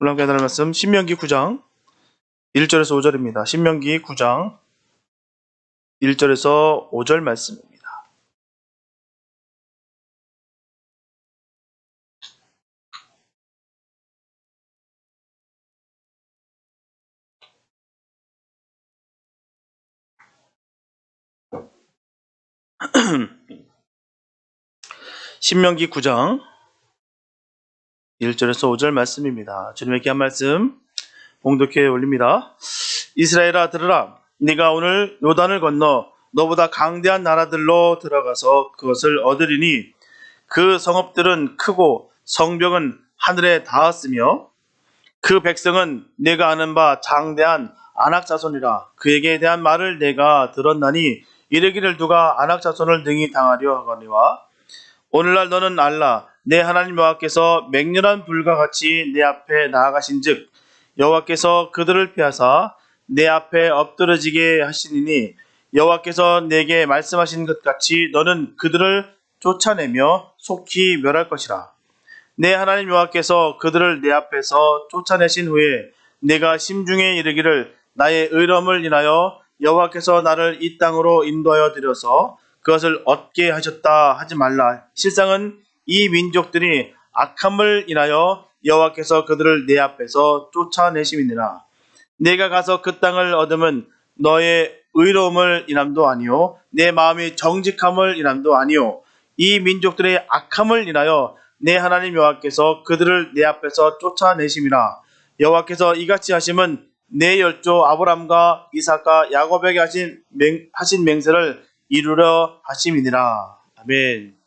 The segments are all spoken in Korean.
오늘 함께 나눌 말씀 신명기 9장 1절에서 5절입니다. 신명기 9장 1절에서 5절 말씀입니다. 신명기 9장 1절에서 5절 말씀입니다. 주님의 귀한 말씀 봉독해 올립니다. 이스라엘아 들으라. 네가 오늘 요단을 건너 너보다 강대한 나라들로 들어가서 그것을 얻으리니 그 성읍들은 크고 성벽은 하늘에 닿았으며 그 백성은 내가 아는 바 장대한 아낙 자손이라. 그에게 대한 말을 내가 들었나니 이르기를 누가 아낙 자손을 능히 당하려 하거니와 오늘날 너는 알라. 내 하나님 여호와께서 맹렬한 불과 같이 내 앞에 나아가신즉 여호와께서 그들을 피하사 내 앞에 엎드러지게 하시니니 여호와께서 내게 말씀하신 것 같이 너는 그들을 쫓아내며 속히 멸할 것이라. 내 하나님 여호와께서 그들을 내 앞에서 쫓아내신 후에 내가 심중에 이르기를 나의 의로움을 인하여 여호와께서 나를 이 땅으로 인도하여 들여서 그것을 얻게 하셨다 하지 말라. 실상은 이 민족들이 악함을 인하여 여호와께서 그들을 내 앞에서 쫓아내심이니라. 내가 가서 그 땅을 얻으면 너의 의로움을 인함도 아니요 내 마음이 정직함을 인함도 아니요 이 민족들의 악함을 인하여 내 하나님 여호와께서 그들을 내 앞에서 쫓아내심이라. 여호와께서 이같이 하심은 내 열조 아브람과 이삭과 야곱에게 하신 맹세를 이루려 하심이니라. 아멘.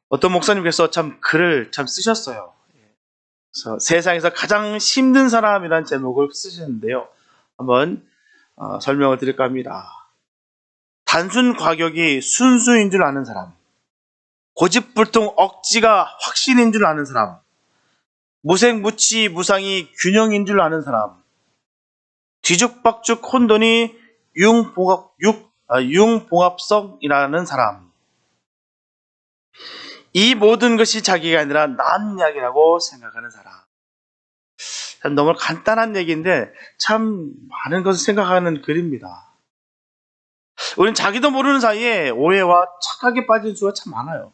어떤 목사님께서 참 글을 참 쓰셨어요. 그래서 세상에서 가장 힘든 사람이라는 제목을 쓰셨는데요. 한번 설명을 드릴까 합니다. 단순 과격이 순수인 줄 아는 사람, 고집불통 억지가 확신인 줄 아는 사람, 무색무치 무상이 균형인 줄 아는 사람, 뒤죽박죽 혼돈이 융봉합성이라는 사람. 이 모든 것이 자기가 아니라 남 이야기라고 생각하는 사람. 참 너무 간단한 얘기인데 참 많은 것을 생각하는 글입니다. 우리는 자기도 모르는 사이에 오해와 착각에 빠진 수가 참 많아요.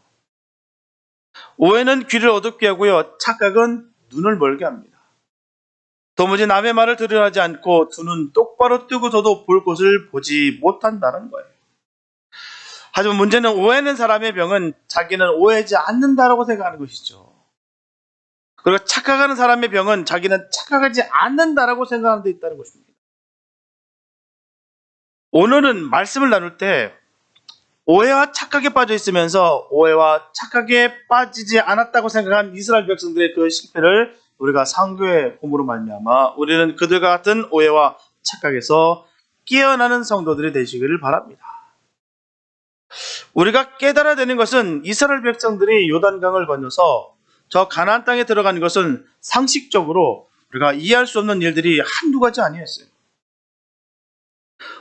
오해는 귀를 어둡게 하고요. 착각은 눈을 멀게 합니다. 도무지 남의 말을 들으려 하지 않고 두 눈 똑바로 뜨고서도 볼 곳을 보지 못한다는 거예요. 하지만 문제는 오해하는 사람의 병은 자기는 오해하지 않는다라고 생각하는 것이죠. 그리고 착각하는 사람의 병은 자기는 착각하지 않는다라고 생각하는 데 있다는 것입니다. 오늘은 말씀을 나눌 때 오해와 착각에 빠져 있으면서 오해와 착각에 빠지지 않았다고 생각한 이스라엘 백성들의 그 실패를 우리가 상교의 본문으로 말미암아 우리는 그들과 같은 오해와 착각에서 깨어나는 성도들이 되시기를 바랍니다. 우리가 깨달아야 되는 것은 이스라엘 백성들이 요단강을 건너서 저 가나안 땅에 들어가는 것은 상식적으로 우리가 이해할 수 없는 일들이 한두 가지 아니었어요.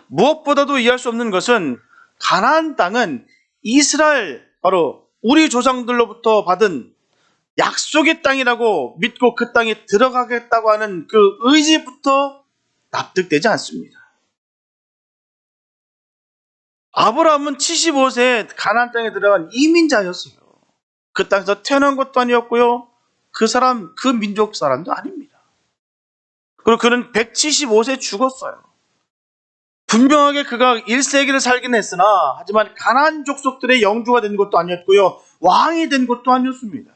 무엇보다도 이해할 수 없는 것은 가나안 땅은 이스라엘, 바로 우리 조상들로부터 받은 약속의 땅이라고 믿고 그 땅에 들어가겠다고 하는 그 의지부터 납득되지 않습니다. 아브라함은 75세에 가나안 땅에 들어간 이민자였어요. 그 땅에서 태어난 것도 아니었고요. 그 민족 사람도 아닙니다. 그리고 그는 175세에 죽었어요. 분명하게 그가 1세기를 살긴 했으나 하지만 가나안 족속들의 영주가 된 것도 아니었고요. 왕이 된 것도 아니었습니다.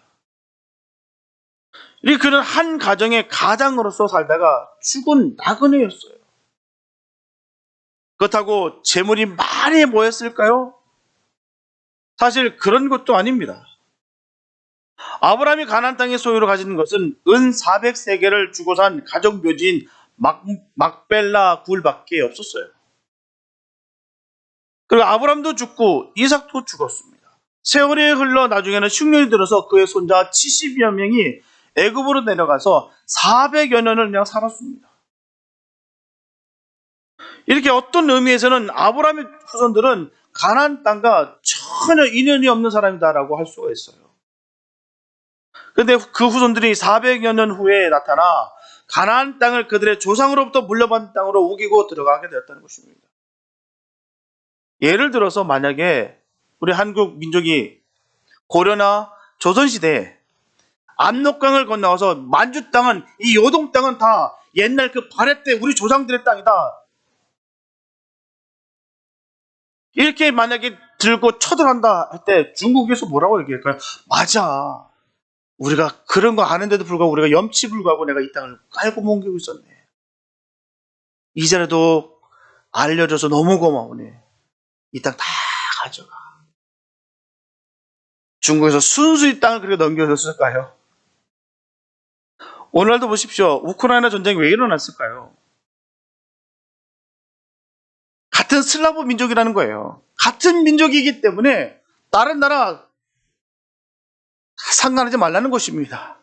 그는 한 가정의 가장으로서 살다가 죽은 나그네였어요. 그렇다고 재물이 많이 모였을까요? 사실 그런 것도 아닙니다. 아브라함이 가나안 땅의 소유를 가진 것은 은 400세겔을 주고 산 가족 묘지인 막벨라 굴밖에 없었어요. 그리고 아브라함도 죽고 이삭도 죽었습니다. 세월이 흘러 나중에는 흉년이 들어서 그의 손자 70여 명이 애굽으로 내려가서 400여 년을 그냥 살았습니다. 이렇게 어떤 의미에서는 아브라함의 후손들은 가나안 땅과 전혀 인연이 없는 사람이다라고 할 수가 있어요. 그런데 그 후손들이 400여 년 후에 나타나 가나안 땅을 그들의 조상으로부터 물려받은 땅으로 우기고 들어가게 되었다는 것입니다. 예를 들어서 만약에 우리 한국 민족이 고려나 조선시대에 압록강을 건너가서 만주 땅은, 이 요동 땅은 다 옛날 그 발해 때 우리 조상들의 땅이다, 이렇게 만약에 들고 쳐들어간다 할 때 중국에서 뭐라고 얘기할까요? 맞아, 우리가 그런 거 아는데도 불구하고 우리가 염치불구하고 내가 이 땅을 깔고 옮기고 있었네. 이제라도 알려줘서 너무 고마우네. 이 땅 다 가져가. 중국에서 순수히 땅을 그렇게 넘겨줬을까요? 오늘날도 보십시오. 우크라이나 전쟁이 왜 일어났을까요? 같은 슬라브 민족이라는 거예요. 같은 민족이기 때문에 다른 나라 상관하지 말라는 것입니다.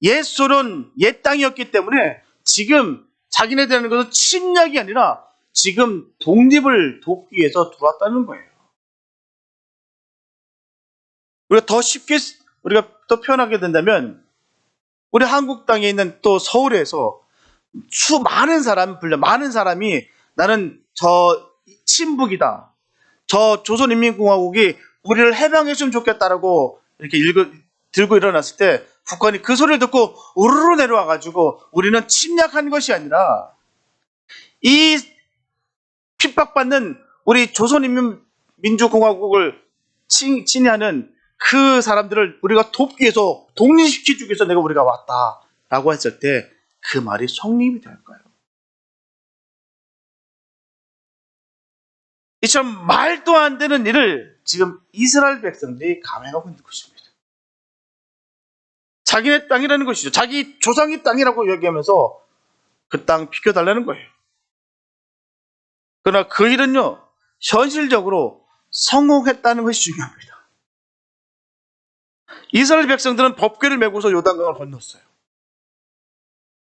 옛 소련, 옛 땅이었기 때문에 지금 자기네들하는 것은 침략이 아니라 지금 독립을 돕기 위해서 들어왔다는 거예요. 우리가 더 쉽게 우리가 더 표현하게 된다면, 우리 한국 땅에 있는 또 서울에서 많은 사람이 나는 저 친북이다, 저 조선인민공화국이 우리를 해방했으면 좋겠다라고 이렇게 들고 일어났을 때 북한이 그 소리를 듣고 우르르 내려와가지고 우리는 침략한 것이 아니라 이 핍박받는 우리 조선인민민주공화국을 친애하는 그 사람들을 우리가 돕기 위해서, 독립시키기 위해서 우리가 왔다라고 했을 때 그 말이 성립이 될까요? 이처럼 말도 안 되는 일을 지금 이스라엘 백성들이 감행하고 있는 것입니다. 자기네 땅이라는 것이죠. 자기 조상의 땅이라고 얘기하면서 그 땅 비켜달라는 거예요. 그러나 그 일은요, 현실적으로 성공했다는 것이 중요합니다. 이스라엘 백성들은 법궤를 메고서 요단강을 건넜어요.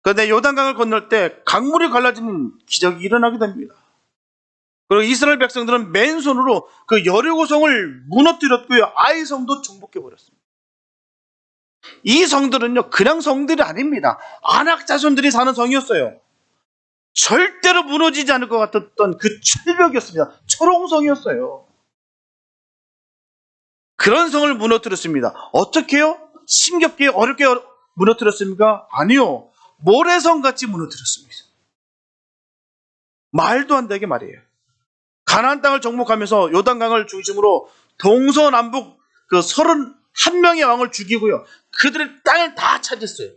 그런데 요단강을 건널 때 강물이 갈라지는 기적이 일어나게 됩니다. 그리고 이스라엘 백성들은 맨손으로 그 여리고성을 무너뜨렸고요, 아이 성도 정복해버렸습니다. 이 성들은요, 그냥 성들이 아닙니다. 아낙 자손들이 사는 성이었어요. 절대로 무너지지 않을 것 같았던 그 철벽이었습니다. 철옹성이었어요. 그런 성을 무너뜨렸습니다. 어떻게 해요? 힘겹게 어렵게 무너뜨렸습니까? 아니요. 모래성같이 무너뜨렸습니다. 말도 안 되게 말이에요. 가나안 땅을 정복하면서 요단강을 중심으로 동서남북 그 31명의 왕을 죽이고요, 그들의 땅을 다 차지했어요.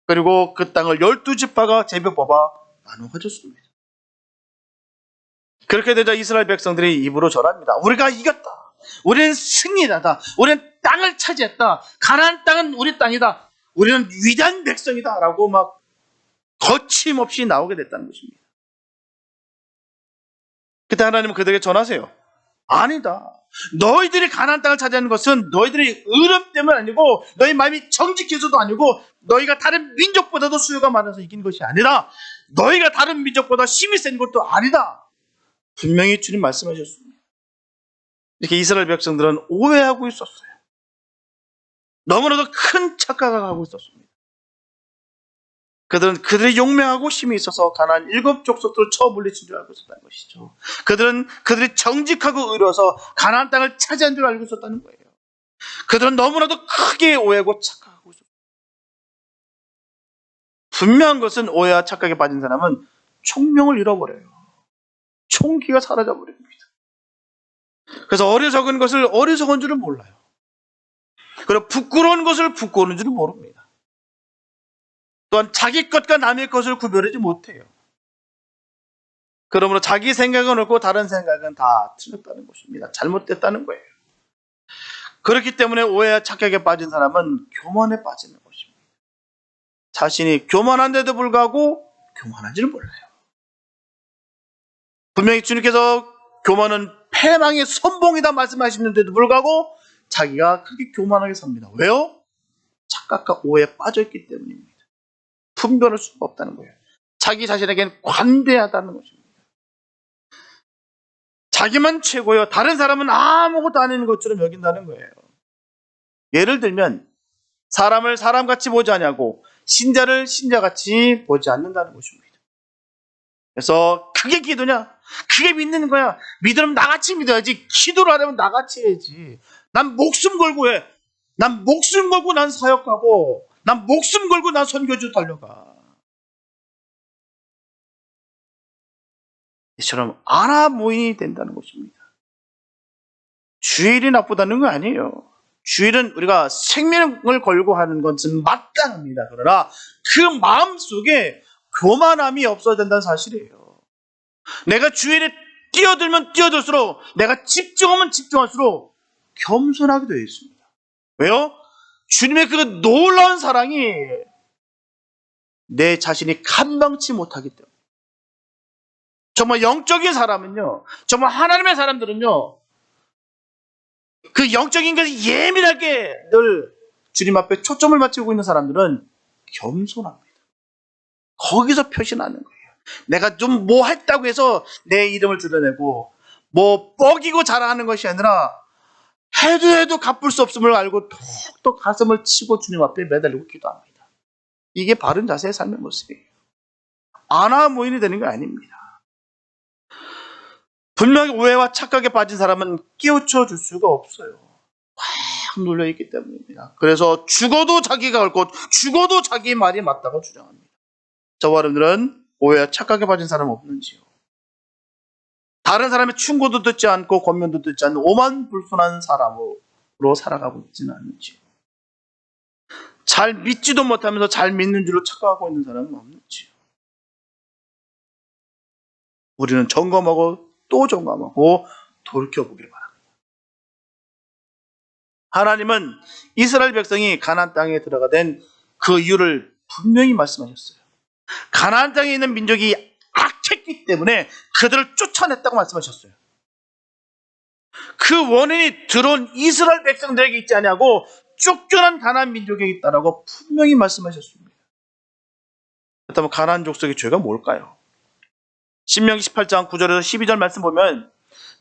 그리고 그 땅을 12지파가 제비 뽑아 나눠 가졌습니다. 그렇게 되자 이스라엘 백성들이 입으로 절합니다. 우리가 이겼다, 우리는 승리하다, 우리는 땅을 차지했다, 가나안 땅은 우리 땅이다, 우리는 위대한 백성이다 라고 막 거침없이 나오게 됐다는 것입니다. 그때 하나님은 그들에게 전하세요. 아니다, 너희들이 가나안 땅을 차지하는 것은 너희들의 의름 때문 아니고, 너희 마음이 정직해서도 아니고, 너희가 다른 민족보다도 수요가 많아서 이긴 것이 아니라, 너희가 다른 민족보다 힘이 센 것도 아니다, 분명히 주님 말씀하셨습니다. 이렇게 이스라엘 백성들은 오해하고 있었어요. 너무나도 큰 착각을 하고 있었습니다. 그들은 그들의 용맹하고 힘이 있어서 가나안 7족속들을 처물리친 줄 알고 있었다는 것이죠. 그들이 정직하고 의로워서 가나안 땅을 차지한 줄 알고 있었다는 거예요. 그들은 너무나도 크게 오해하고 착각하고 있었어요. 분명한 것은 오해와 착각에 빠진 사람은 총명을 잃어버려요. 총기가 사라져버립니다. 그래서 어리석은 것을 어리석은 줄은 몰라요. 그리고 부끄러운 것을 부끄러운 줄은 모릅니다. 또한 자기 것과 남의 것을 구별하지 못해요. 그러므로 자기 생각은 옳고 다른 생각은 다 틀렸다는 것입니다. 잘못됐다는 거예요. 그렇기 때문에 오해와 착각에 빠진 사람은 교만에 빠지는 것입니다. 자신이 교만한데도 불구하고 교만한지를 몰라요. 분명히 주님께서 교만은 패망의 선봉이다 말씀하시는데도 불구하고 자기가 그렇게 교만하게 삽니다. 왜요? 착각과 오해에 빠져있기 때문입니다. 분별할 수가 없다는 거예요. 자기 자신에겐 관대하다는 것입니다. 자기만 최고요, 다른 사람은 아무것도 아닌 것처럼 여긴다는 거예요. 예를 들면 사람을 사람같이 보지 아니하고 신자를 신자같이 보지 않는다는 것입니다. 그래서 그게 기도냐? 그게 믿는 거야. 믿으면 나같이 믿어야지. 기도를 하려면 나같이 해야지. 난 목숨 걸고 해. 난 목숨 걸고 난 사역하고 난 목숨 걸고 난 선교주 달려가. 이처럼 아나무인이 된다는 것입니다. 주일이 나쁘다는 거 아니에요. 주일은 우리가 생명을 걸고 하는 것은 마땅합니다. 그러나 그 마음속에 교만함이 없어야 된다는 사실이에요. 내가 주일에 뛰어들면 뛰어들수록 내가 집중하면 집중할수록 겸손하게 되어 있습니다. 왜요? 주님의 그 놀라운 사랑이 내 자신이 감당치 못하기 때문에. 정말 영적인 사람은요, 정말 하나님의 사람들은요, 그 영적인 것에 예민하게 늘 주님 앞에 초점을 맞추고 있는 사람들은 겸손합니다. 거기서 표시나는 거예요. 내가 좀 뭐 했다고 해서 내 이름을 드러내고 뭐 뻐기고 자랑하는 것이 아니라 해도 갚을 수 없음을 알고 톡톡 가슴을 치고 주님 앞에 매달리고 기도합니다. 이게 바른 자세의 삶의 모습이에요. 아나무인이 되는 게 아닙니다. 분명히 오해와 착각에 빠진 사람은 깨우쳐 줄 수가 없어요. 확 눌려있기 때문입니다. 그래서 죽어도 자기가 옳고 죽어도 자기 말이 맞다고 주장합니다. 저와 여러분들은 오해와 착각에 빠진 사람 없는지요? 다른 사람의 충고도 듣지 않고 권면도 듣지 않는 오만불순한 사람으로 살아가고 있지는 않는지요? 잘 믿지도 못하면서 잘 믿는 줄로 착각하고 있는 사람은 없는지요? 우리는 점검하고 또 점검하고 돌이켜보길 바랍니다. 하나님은 이스라엘 백성이 가나안 땅에 들어가 된 그 이유를 분명히 말씀하셨어요. 가나안 땅에 있는 민족이 악했기 때문에 그들을 쫓아냈다고 말씀하셨어요. 그 원인이 들어온 이스라엘 백성들에게 있지 않냐고 쫓겨난 가나안 민족에게 있다라고 분명히 말씀하셨습니다. 그렇다면 가나안 족속의 죄가 뭘까요? 신명기 18장 9절에서 12절 말씀 보면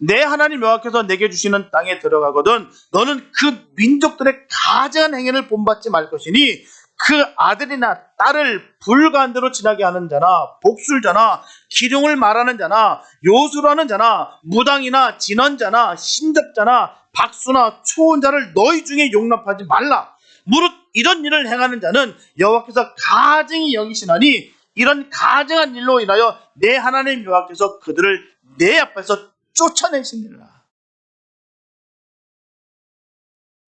내 하나님 여호와께서 내게 주시는 땅에 들어가거든 너는 그 민족들의 가증한 행위를 본받지 말 것이니 그 아들이나 딸을 불가한대로 지나게 하는 자나 복술자나 기룡을 말하는 자나 요술하는 자나 무당이나 진언자나 신접자나 박수나 초혼자를 너희 중에 용납하지 말라. 무릇 이런 일을 행하는 자는 여호와께서 가증히 여기시나니 이런 가증한 일로 인하여 내 하나님 여호와께서 그들을 내 앞에서 쫓아내시니라.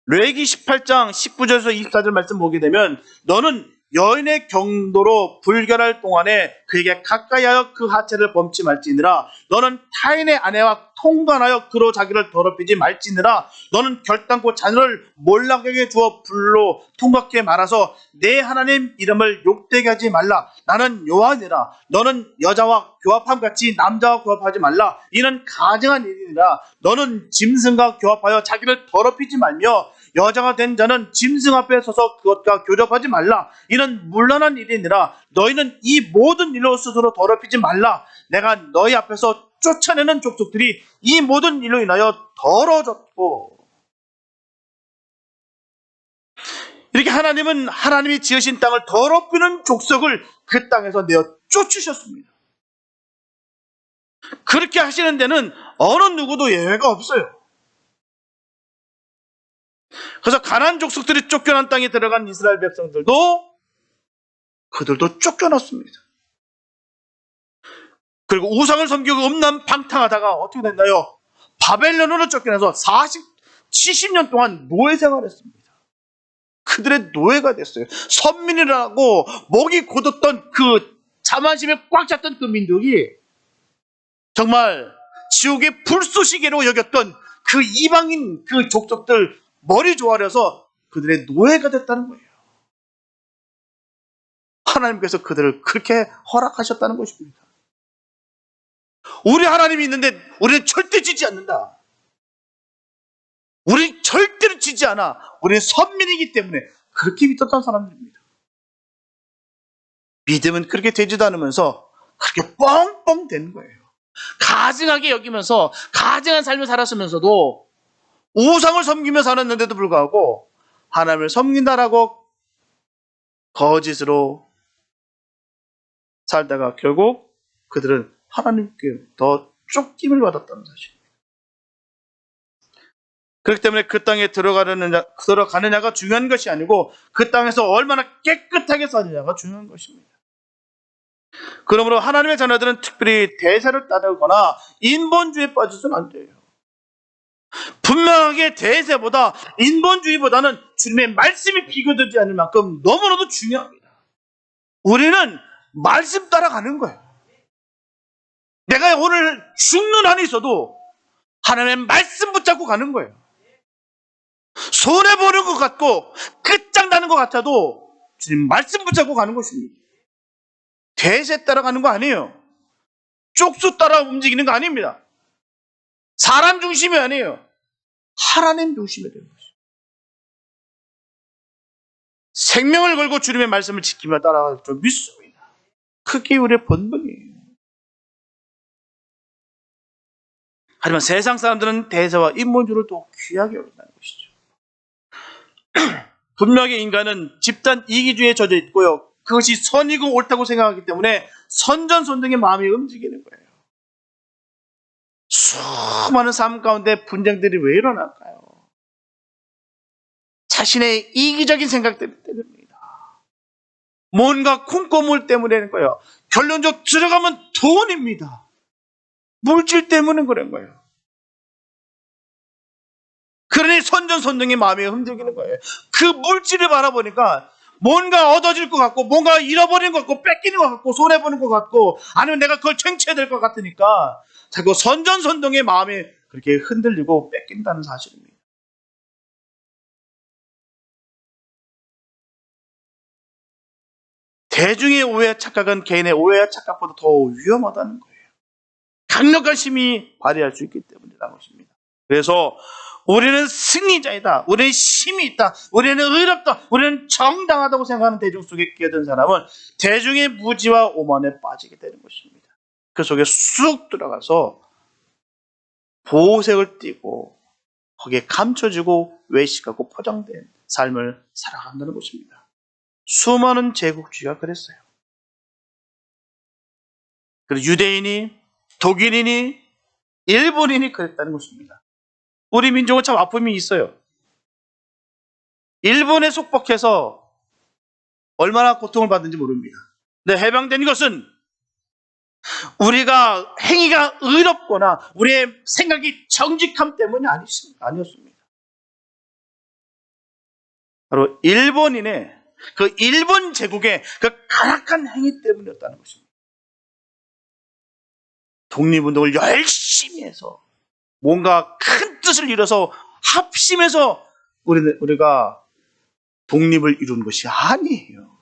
레위기 18장 19절에서 24절 말씀 보게 되면 너는 여인의 경도로 불결할 동안에 그에게 가까이하여 그 하체를 범치 말지니라. 너는 타인의 아내와 통관하여 그로 자기를 더럽히지 말지니라. 너는 결단코 자녀를 몰락에게 주어 불로 통각해 말아서 내 하나님 이름을 욕되게 하지 말라. 나는 여호와니라. 너는 여자와 교합함같이 남자와 교합하지 말라. 이는 가증한 일이니라. 너는 짐승과 교합하여 자기를 더럽히지 말며 여자가 된 자는 짐승 앞에 서서 그것과 교접하지 말라. 이는 문란한 일이니라. 너희는 이 모든 일로 스스로 더럽히지 말라. 내가 너희 앞에서 쫓아내는 족속들이 이 모든 일로 인하여 더러워졌고. 이렇게 하나님은 하나님이 지으신 땅을 더럽히는 족속을 그 땅에서 내어 쫓으셨습니다. 그렇게 하시는 데는 어느 누구도 예외가 없어요. 그래서 가나안 족속들이 쫓겨난 땅에 들어간 이스라엘 백성들도 그들도 쫓겨났습니다. 그리고 우상을 섬기고 음란방탕하다가 어떻게 됐나요? 바벨론으로 쫓겨나서 70년 동안 노예 생활했습니다. 그들의 노예가 됐어요. 선민이라고 목이 곧었던 그 자만심에 꽉 찼던 그 민족이 정말 지옥의 불쏘시개로 여겼던 그 이방인 그 족속들 머리 조아려서 그들의 노예가 됐다는 거예요. 하나님께서 그들을 그렇게 허락하셨다는 것입니다. 우리 하나님이 있는데 우리는 절대 지지 않는다. 우리 절대로 지지 않아. 우리는 선민이기 때문에 그렇게 믿었던 사람들입니다. 믿음은 그렇게 되지도 않으면서 그렇게 뻥뻥 되는 거예요. 가증하게 여기면서 가증한 삶을 살았으면서도 우상을 섬기며 살았는데도 불구하고 하나님을 섬긴다라고 거짓으로 살다가 결국 그들은 하나님께 더 쫓김을 받았다는 사실입니다. 그렇기 때문에 그 땅에 들어가느냐가 중요한 것이 아니고 그 땅에서 얼마나 깨끗하게 사느냐가 중요한 것입니다. 그러므로 하나님의 자녀들은 특별히 대세를 따르거나 인본주의에 빠져서는 안 돼요. 분명하게 대세보다 인본주의보다는 주님의 말씀이 비교되지 않을 만큼 너무나도 중요합니다. 우리는 말씀 따라가는 거예요. 내가 오늘 죽는 한이 있어도 하나님의 말씀 붙잡고 가는 거예요. 손해보는 것 같고 끝장나는 것 같아도 주님 말씀 붙잡고 가는 것입니다. 대세 따라가는 거 아니에요. 쪽수 따라 움직이는 거 아닙니다. 사람 중심이 아니에요. 하나님 중심이 되는 것이죠. 생명을 걸고 주님의 말씀을 지키며 따라갈 줄 믿습니다. 그게 우리의 본분이에요. 하지만 세상 사람들은 대세와 인본주의를 더 귀하게 여긴다는 것이죠. 분명히 인간은 집단 이기주의에 젖어 있고요. 그것이 선이고 옳다고 생각하기 때문에 선전선동의 마음이 움직이는 거예요. 수많은 삶 가운데 분쟁들이 왜 일어날까요? 자신의 이기적인 생각 때문입니다. 뭔가 콩고물 때문에 거예요. 결론적으로 들어가면 돈입니다. 물질 때문에 그런 거예요. 그러니 선전선동의 마음이 흔들리는 거예요. 그 물질을 바라보니까 뭔가 얻어질 것 같고 뭔가 잃어버리는 것 같고 뺏기는 것 같고 손해보는 것 같고 아니면 내가 그걸 챙겨야 될 것 같으니까 자꾸 선전선동의 마음이 그렇게 흔들리고 뺏긴다는 사실입니다. 대중의 오해와 착각은 개인의 오해와 착각보다 더 위험하다는 거예요. 강력한 힘이 발휘할 수 있기 때문이라는 것입니다. 그래서 우리는 승리자이다. 우리는 힘이 있다. 우리는 의롭다. 우리는 정당하다고 생각하는 대중 속에 끼어든 사람은 대중의 무지와 오만에 빠지게 되는 것입니다. 그 속에 쑥 들어가서 보호색을 띠고 거기에 감춰지고 외식하고 포장된 삶을 살아간다는 것입니다. 수많은 제국주의가 그랬어요. 그리고 유대인이, 독일인이, 일본인이 그랬다는 것입니다. 우리 민족은 참 아픔이 있어요. 일본에 속박해서 얼마나 고통을 받는지 모릅니다. 근데 해방된 것은 우리가 행위가 의롭거나 우리의 생각이 정직함 때문이 아니었습니다. 바로 일본인의 그 일본 제국의 그 가락한 행위 때문이었다는 것입니다. 독립운동을 열심히 해서 뭔가 큰 뜻을 이뤄서 합심해서 우리가 독립을 이룬 것이 아니에요.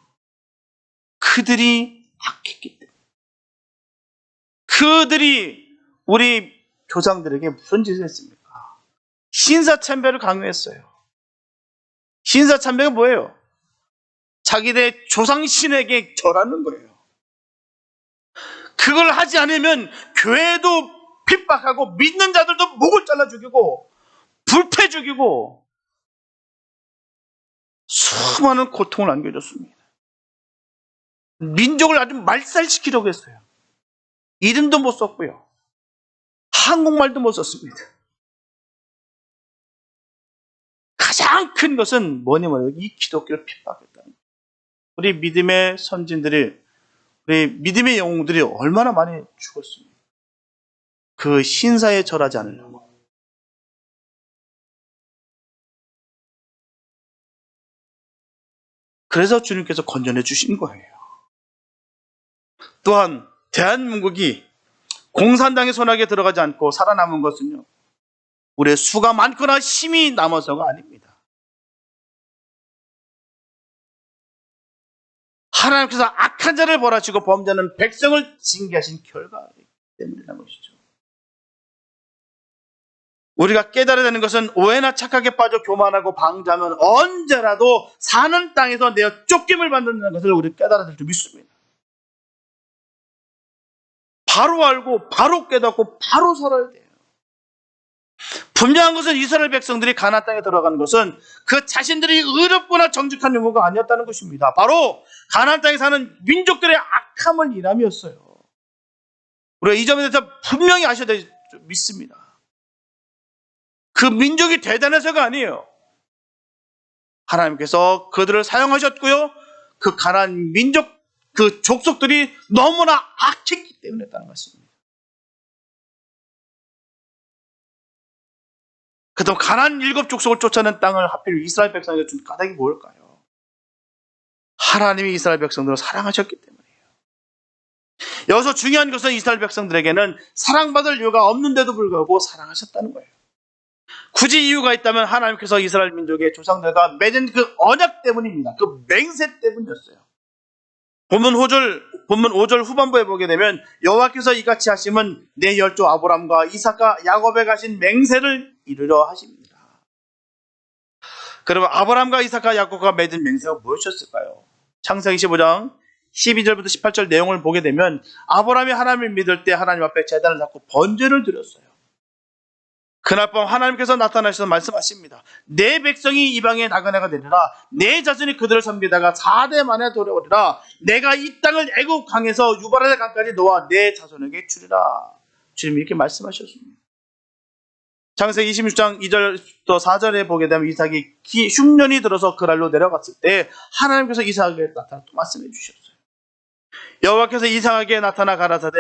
그들이 악했기 때문에. 그들이 우리 조상들에게 무슨 짓을 했습니까? 신사참배를 강요했어요. 신사참배가 뭐예요? 자기네 조상신에게 절하는 거예요. 그걸 하지 않으면 교회도 핍박하고 믿는 자들도 목을 잘라 죽이고 불패 죽이고 수많은 고통을 안겨줬습니다. 민족을 아주 말살시키려고 했어요. 이름도 못 썼고요. 한국말도 못 썼습니다. 가장 큰 것은 뭐냐면 이 기독교를 핍박했다는 거예요. 우리 믿음의 선진들이 우리 믿음의 영웅들이 얼마나 많이 죽었습니까? 그 신사에 절하지 않으려고. 그래서 주님께서 건전해 주신 거예요. 또한 대한민국이 공산당의 손아귀에 들어가지 않고 살아남은 것은요, 우리의 수가 많거나 힘이 남아서가 아닙니다. 하나님께서 악한 자를 벌하시고 범죄하는 백성을 징계하신 결과이기 때문이라는 것이죠. 우리가 깨달아야 되는 것은 오해나 착각에 빠져 교만하고 방자하면 언제라도 사는 땅에서 내어 쫓김을 받는다는 것을 우리 깨달아야 될 줄 믿습니다. 바로 알고 바로 깨닫고 바로 살아야 돼요. 분명한 것은 이스라엘 백성들이 가나안 땅에 들어가는 것은 그 자신들이 의롭거나 정직한 용어가 아니었다는 것입니다. 바로 가나안 땅에 사는 민족들의 악함을 일함이었어요. 우리가 이 점에 대해서 분명히 아셔야 될 줄 믿습니다. 그 민족이 대단해서가 아니에요. 하나님께서 그들을 사용하셨고요. 그 가나안 민족, 그 족속들이 너무나 악했기 때문에 했다는 것입니다. 그동안 가나안 7족속을 쫓아낸 땅을 하필 이스라엘 백성에게 준 까닭이 뭘까요? 하나님이 이스라엘 백성들을 사랑하셨기 때문이에요. 여기서 중요한 것은 이스라엘 백성들에게는 사랑받을 이유가 없는데도 불구하고 사랑하셨다는 거예요. 굳이 이유가 있다면 하나님께서 이스라엘 민족의 조상들과 맺은 그 언약 때문입니다. 그 맹세 때문이었어요. 본문 5절 후반부에 보게 되면 여호와께서 이같이 하심은 내 열조 아브람과 이삭과 야곱에 가신 맹세를 이루려 하십니다. 그러면 아브람과 이삭과 야곱과 맺은 맹세가 무엇이었을까요? 창세기 15장 12절부터 18절 내용을 보게 되면 아브람이 하나님을 믿을 때 하나님 앞에 제단을 잡고 번제를 드렸어요. 그날 밤 하나님께서 나타나셔서 말씀하십니다. 내 백성이 이방의 나그네가 되리라. 내 자손이 그들을 섬기다가 4대 만에 돌아오리라. 내가 이 땅을 애굽 강에서 유발의 강까지 놓아 내 자손에게 주리라. 주님이 이렇게 말씀하셨습니다. 창세기 26장 2절부터 4절에 보게 되면 이삭이 흉년이 들어서 그랄로 내려갔을 때 하나님께서 이삭에게 나타나 또 말씀해 주셨어요. 여호와께서 이삭에게 나타나 가라사대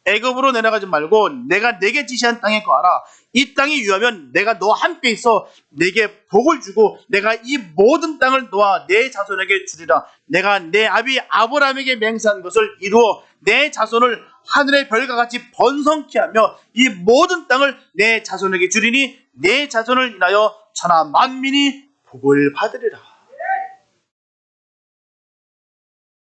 애굽으로 내려가지 말고 내가 내게 지시한 땅에 거하라. 이 땅이 유하면 내가 너와 함께 있어 내게 복을 주고 내가 이 모든 땅을 놓아 내 자손에게 주리라. 내가 내 아비 아브라함에게 맹세한 것을 이루어 내 자손을 하늘의 별과 같이 번성케 하며 이 모든 땅을 내 자손에게 주리니 내 자손을 인하여 천하 만민이 복을 받으리라.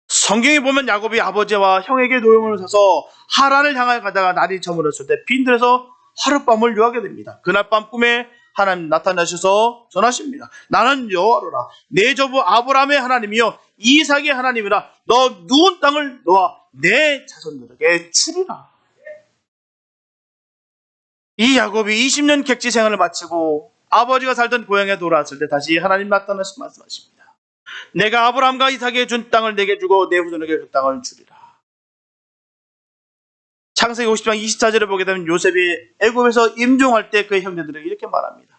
성경에 보면 야곱이 아버지와 형에게 노용을 사서 하란을 향하여 가다가 날이 저물었을 때 빈들에서 하룻밤을 요하게 됩니다. 그날 밤 꿈에 하나님 나타나셔서 전하십니다. 나는 여호와로라. 내 조부 아브라함의 하나님이요 이삭의 하나님이라. 너 누운 땅을 놓아 내 자손들에게 주리라. 이 야곱이 20년 객지 생활을 마치고 아버지가 살던 고향에 돌아왔을 때 다시 하나님 나타나셔서 말씀하십니다. 내가 아브라함과 이삭에게 준 땅을 내게 주고 내 후손에게 그 땅을 주리라. 창세기 50장 24절에 보게 되면 요셉이 애굽에서 임종할 때 그의 형제들에게 이렇게 말합니다.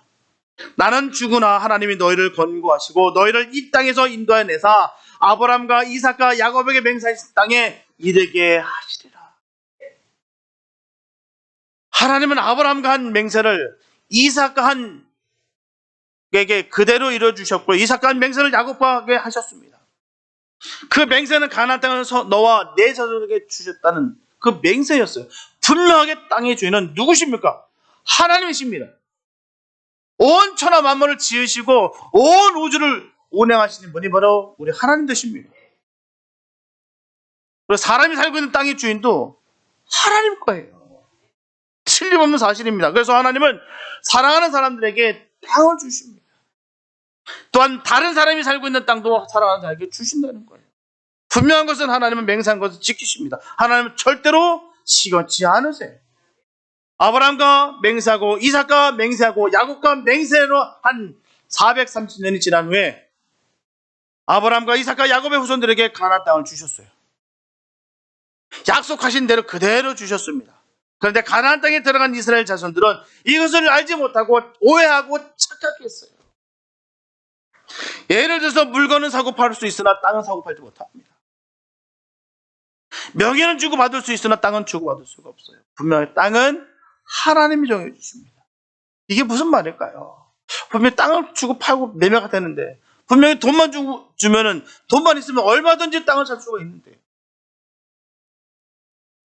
나는 죽으나 하나님이 너희를 권고하시고 너희를 이 땅에서 인도해 내사 아브라함과 이삭과 야곱에게 맹세하신 땅에 이르게 하시리라. 하나님은 아브라함과 한 맹세를 이삭과 한 에게 그대로 이루어주셨고 이삭과 한 맹세를 야곱에게 하셨습니다. 그 맹세는 가나안 땅을 너와 내 자손에게 주셨다는 그 맹세였어요. 분명하게 땅의 주인은 누구십니까? 하나님이십니다. 온 천하 만물을 지으시고 온 우주를 운행하시는 분이 바로 우리 하나님 되십니다. 그리고 사람이 살고 있는 땅의 주인도 하나님 거예요. 틀림없는 사실입니다. 그래서 하나님은 사랑하는 사람들에게 땅을 주십니다. 또한 다른 사람이 살고 있는 땅도 사랑하는 자에게 주신다는 거예요. 분명한 것은 하나님은 맹세한 것을 지키십니다. 하나님은 절대로 시건치 않으세요. 아브라함과 맹세하고 이삭과 맹세하고 야곱과 맹세로 한 430년이 지난 후에 아브라함과 이삭과 야곱의 후손들에게 가나안 땅을 주셨어요. 약속하신 대로 그대로 주셨습니다. 그런데 가나안 땅에 들어간 이스라엘 자손들은 이것을 알지 못하고 오해하고 착각했어요. 예를 들어서 물건은 사고 팔 수 있으나 땅은 사고 팔지 못합니다. 명예는 주고받을 수 있으나 땅은 주고받을 수가 없어요. 분명히 땅은 하나님이 정해주십니다. 이게 무슨 말일까요? 분명히 땅을 주고 팔고 매매가 되는데 분명히 돈만 주면은 돈만 있으면 얼마든지 땅을 살 수가 있는데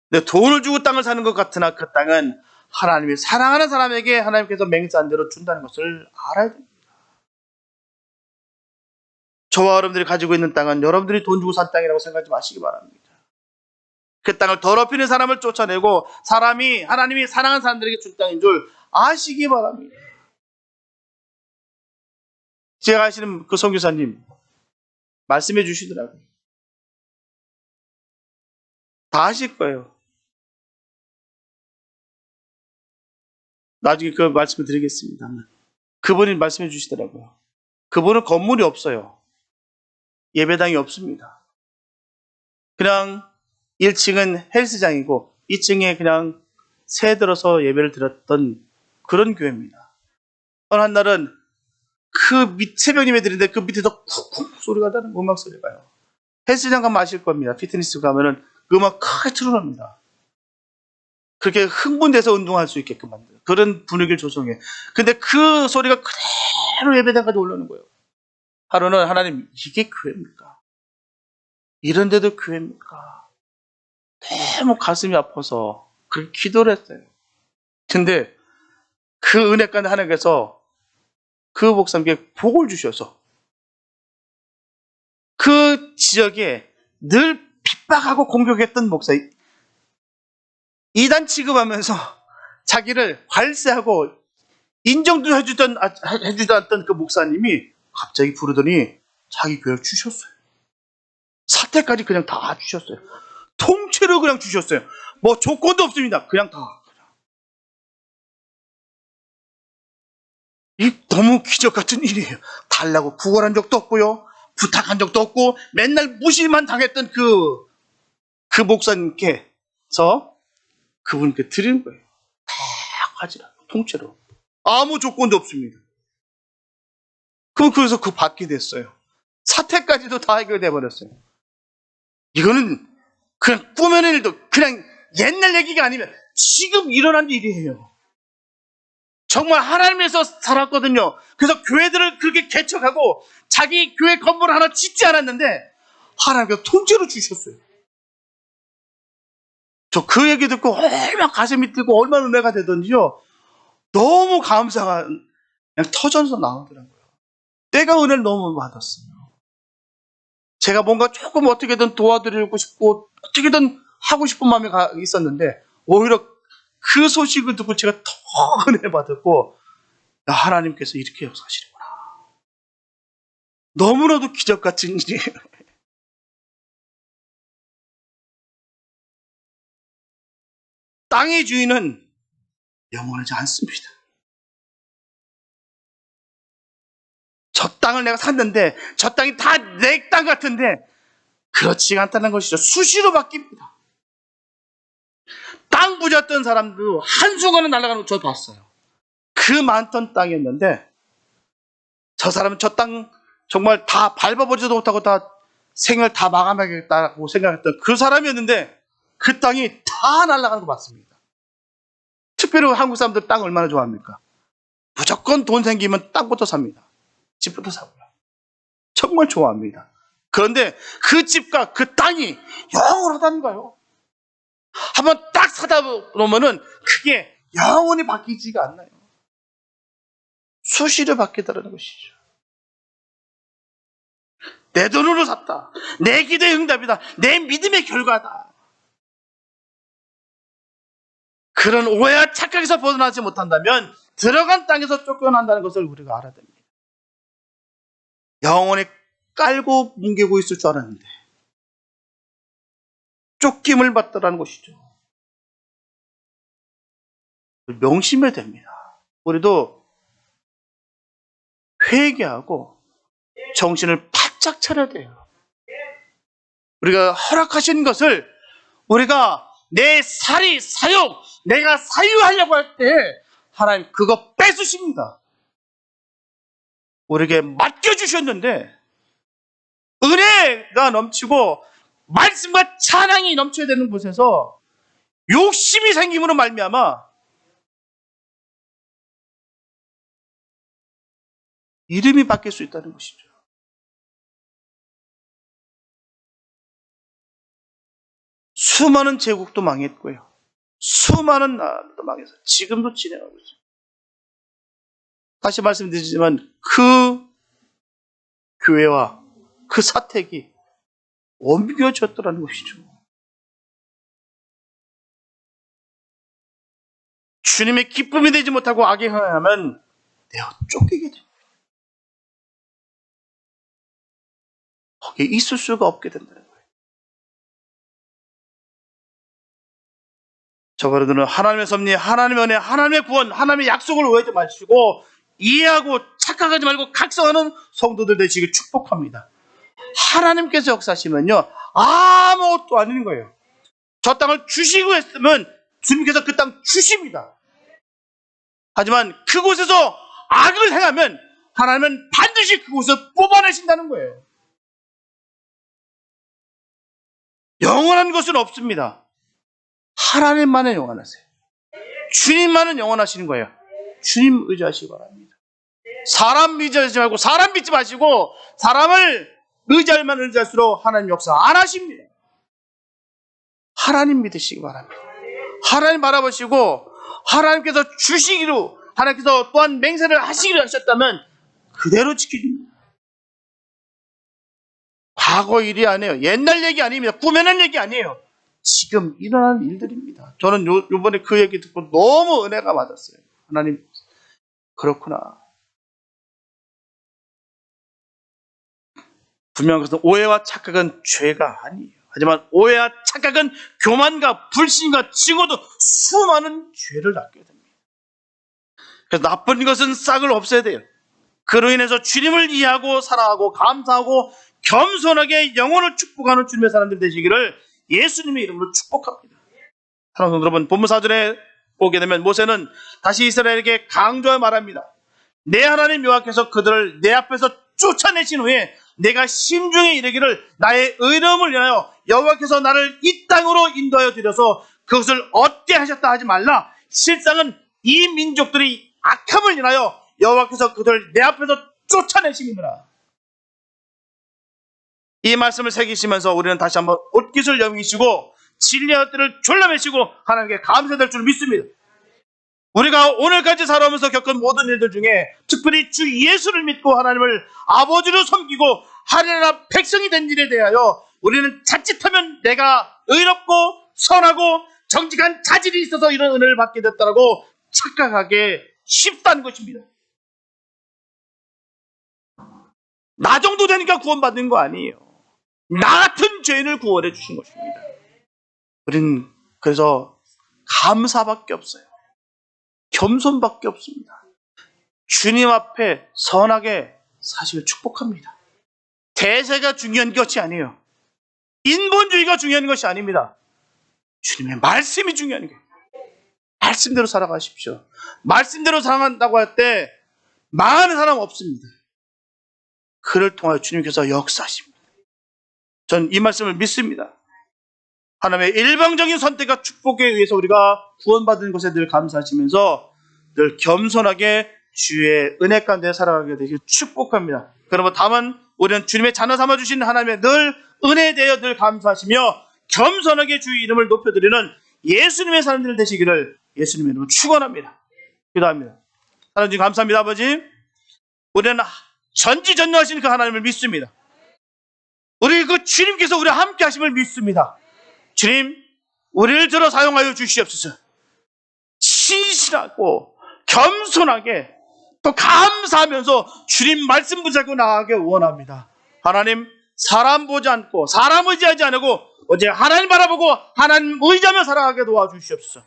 근데 돈을 주고 땅을 사는 것 같으나 그 땅은 하나님이 사랑하는 사람에게 하나님께서 맹세한 대로 준다는 것을 알아야 됩니다. 저와 여러분들이 가지고 있는 땅은 여러분들이 돈 주고 산 땅이라고 생각하지 마시기 바랍니다. 그 땅을 더럽히는 사람을 쫓아내고 사람이 하나님이 사랑하는 사람들에게 준 땅인 줄 아시기 바랍니다. 제가 아시는 그 선교사님 말씀해 주시더라고요. 다 아실 거예요. 나중에 그 말씀을 드리겠습니다만 그분이 말씀해 주시더라고요. 그분은 건물이 없어요. 예배당이 없습니다. 그냥 1층은 헬스장이고 2층에 그냥 새 들어서 예배를 드렸던 그런 교회입니다. 어느 한 날은 새벽 예배 드리는데 그 밑에서 쿵쿵 소리가 나는 음악 소리가요. 헬스장 가면 아실 겁니다. 피트니스 가면은 그 음악 크게 틀어놓습니다. 그렇게 흥분돼서 운동할 수 있게끔 만드는 그런 분위기를 조성해. 근데 그 소리가 그대로 예배당까지 올라오는 거예요. 하루는 하나님, 이게 교회입니까? 이런데도 교회입니까? 너무 가슴이 아파서 그렇게 기도를 했어요. 근데 그 은혜 가운데 하나님께서 그 목사님께 복을 주셔서 그 지역에 늘 핍박하고 공격했던 목사, 이단 취급하면서 자기를 관세하고 인정도 해주던 않던 그 목사님이 갑자기 부르더니 자기 교회를 주셨어요. 사태까지 그냥 다 주셨어요. 통째로 그냥 주셨어요. 뭐 조건도 없습니다. 그냥 다. 이 너무 기적 같은 일이에요. 달라고 구걸한 적도 없고요. 부탁한 적도 없고 맨날 무시만 당했던 그 목사님께서 그분께 드리는 거예요. 다 가지라고 통째로. 아무 조건도 없습니다. 그래서 받게 됐어요. 사태까지도 다 해결돼 버렸어요. 이거는 그냥 꾸며낸 일도 그냥 옛날 얘기가 아니면 지금 일어난 일이에요. 정말 하나님에서 살았거든요. 그래서 교회들을 그렇게 개척하고 자기 교회 건물 하나 짓지 않았는데 하나님께서 통째로 주셨어요. 저 그 얘기 듣고 얼마나 가슴이 뛰고 얼마나 은혜가 되던지요. 너무 감사가 그냥 터져서 나오더라고요. 때가 은혜를 너무 받았어요. 제가 뭔가 조금 어떻게든 도와드리고 싶고 어떻게든 하고 싶은 마음이 있었는데 오히려 그 소식을 듣고 제가 더 은혜 받았고 하나님께서 이렇게 역사하시는구나. 너무나도 기적같은 일이에요. 땅의 주인은 영원하지 않습니다. 저 땅을 내가 샀는데 저 땅이 다 내 땅 같은데 그렇지가 않다는 것이죠. 수시로 바뀝니다. 땅 부자였던 사람도 한순간에 날아가는 거 저 봤어요. 그 많던 땅이었는데 저 사람은 저 땅 정말 다 밟아보지도 못하고 다 생을 다 마감하겠다고 생각했던 그 사람이었는데 그 땅이 다 날아가는 거 봤습니다. 특별히 한국 사람들 땅 얼마나 좋아합니까? 무조건 돈 생기면 땅부터 삽니다. 집부터 사고요. 정말 좋아합니다. 그런데 그 집과 그 땅이 영원하다는가요? 한번 딱 사다 놓으면은 그게 영원히 바뀌지가 않나요? 수시로 바뀌더라는 것이죠. 내 돈으로 샀다. 내 기도의 응답이다. 내 믿음의 결과다. 그런 오해와 착각에서 벗어나지 못한다면 들어간 땅에서 쫓겨난다는 것을 우리가 알아야 됩니다. 영원히 깔고 뭉개고 있을 줄 알았는데 쫓김을 받더라는 것이죠. 명심해야 됩니다. 우리도 회개하고 정신을 바짝 차려야 돼요. 우리가 허락하신 것을 우리가 내 살이 사용, 내가 사유하려고 할 때 하나님 그거 뺏으십니다. 우리에게 맡겨주셨는데 은혜가 넘치고 말씀과 찬양이 넘쳐야 되는 곳에서 욕심이 생김으로 말미암아 이름이 바뀔 수 있다는 것이죠. 수많은 제국도 망했고요. 수많은 나라도 망해서 지금도 진행하고 있어요. 다시 말씀드리지만 그 교회와 그 사택이 옮겨졌더라는 것이죠. 주님의 기쁨이 되지 못하고 악에 행하면 내어 쫓기게 됩니다. 거기에 있을 수가 없게 된다는 거예요. 저버들은 하나님의 섭리, 하나님의 은혜, 하나님의 구원, 하나님의 약속을 오해하지 마시고 이해하고 착각하지 말고 각성하는 성도들 되시길 축복합니다. 하나님께서 역사하시면요 아무것도 아닌 거예요. 저 땅을 주시고 했으면 주님께서 그 땅 주십니다. 하지만 그곳에서 악을 행하면 하나님은 반드시 그곳을 뽑아내신다는 거예요. 영원한 것은 없습니다. 하나님만은 영원하세요. 주님만은 영원하시는 거예요. 주님 의지하시기 바랍니다. 사람 의지하지 말고 사람 믿지 마시고 사람을 의지할 만한 의지할수록 하나님 역사 안 하십니다. 하나님 믿으시기 바랍니다. 하나님 바라보시고 하나님께서 주시기로 하나님께서 또한 맹세를 하시기로 하셨다면 그대로 지켜줍니다. 과거 일이 아니에요. 옛날 얘기 아닙니다. 꾸며낸 얘기 아니에요. 지금 일어나는 일들입니다. 저는 요번에 그 얘기 듣고 너무 은혜가 맞았어요. 하나님 그렇구나. 분명 그것은 오해와 착각은 죄가 아니에요. 하지만 오해와 착각은 교만과 불신과 증오도 수많은 죄를 낳게 됩니다. 그래서 나쁜 것은 싹을 없애야 돼요. 그로 인해서 주님을 이해하고 사랑하고 감사하고 겸손하게 영혼을 축복하는 주님의 사람들 되시기를 예수님의 이름으로 축복합니다. 사랑하는 성도 여러분, 본문 4절에 보게 되면 모세는 다시 이스라엘에게 강조하여 말합니다. 내 하나님 여호와께서 그들을 내 앞에서 쫓아내신 후에 내가 심중에 이르기를 나의 의로움을 위하여 여호와께서 나를 이 땅으로 인도하여 드려서 그것을 얻게 하셨다 하지 말라. 실상은 이 민족들이 악함을 인하여 여호와께서 그들을 내 앞에서 쫓아내심이니라. 이 말씀을 새기시면서 우리는 다시 한번 옷깃을 여미시고 진리의 뜻을 졸라매시고 하나님께 감사될 줄 믿습니다. 우리가 오늘까지 살아오면서 겪은 모든 일들 중에 특별히 주 예수를 믿고 하나님을 아버지로 섬기고 하나님 백성이 된 일에 대하여 우리는 자칫하면 내가 의롭고 선하고 정직한 자질이 있어서 이런 은혜를 받게 됐다라고 착각하기 쉽다는 것입니다. 나 정도 되니까 구원받는 거 아니에요. 나 같은 죄인을 구원해 주신 것입니다. 우리는 그래서 감사밖에 없어요. 겸손밖에 없습니다. 주님 앞에 선하게 사실 축복합니다. 대세가 중요한 것이 아니에요. 인본주의가 중요한 것이 아닙니다. 주님의 말씀이 중요한 거예요. 말씀대로 살아가십시오. 말씀대로 살아간다고 할 때 망하는 사람 없습니다. 그를 통하여 주님께서 역사하십니다. 전 이 말씀을 믿습니다. 하나님의 일방적인 선택과 축복에 의해서 우리가 구원받은 것에 늘 감사하시면서 늘 겸손하게 주의 은혜 가운데 살아가게 되길 축복합니다. 그러면 다만 우리는 주님의 자녀 삼아주신 하나님의 늘 은혜에 대하여 늘 감사하시며 겸손하게 주의 이름을 높여드리는 예수님의 사람들 되시기를 예수님의 이름으로 축원합니다. 기도합니다. 하나님 감사합니다. 아버지, 우리는 전지전능하신 그 하나님을 믿습니다. 우리 그 주님께서 우리와 함께 하심을 믿습니다. 주님, 우리를 들어 사용하여 주시옵소서. 신실하고 겸손하게 또 감사하면서 주님 말씀 붙잡고 나아가게 원합니다. 하나님, 사람 보지 않고 사람 의지하지 않고 오직 하나님 바라보고 하나님 의지하며 살아가게 도와주시옵소서.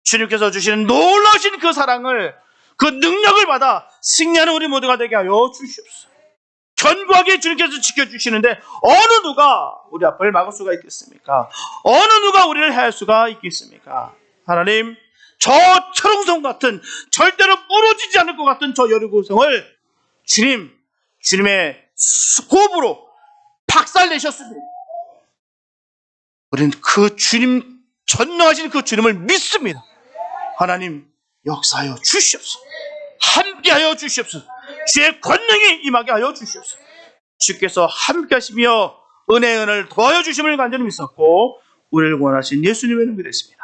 주님께서 주시는 놀라우신 그 사랑을, 그 능력을 받아 승리하는 우리 모두가 되게 하여 주시옵소서. 견고하게 주님께서 지켜주시는데 어느 누가 우리 앞을 막을 수가 있겠습니까? 어느 누가 우리를 해할 수가 있겠습니까? 하나님, 저 철옹성 같은 절대로 무너지지 않을 것 같은 저 여리고성을 주님의 호흡으로 박살내셨습니다. 우리는 그 주님, 전능하신 그 주님을 믿습니다. 하나님, 역사하여 주시옵소서. 함께하여 주시옵소서. 주의 권능이 임하게 하여 주시옵소서. 주께서 함께 하시며 은혜를 더하여 주심을 간절히 믿었고 우리를 원하신 예수님의 이름으로 믿습니다.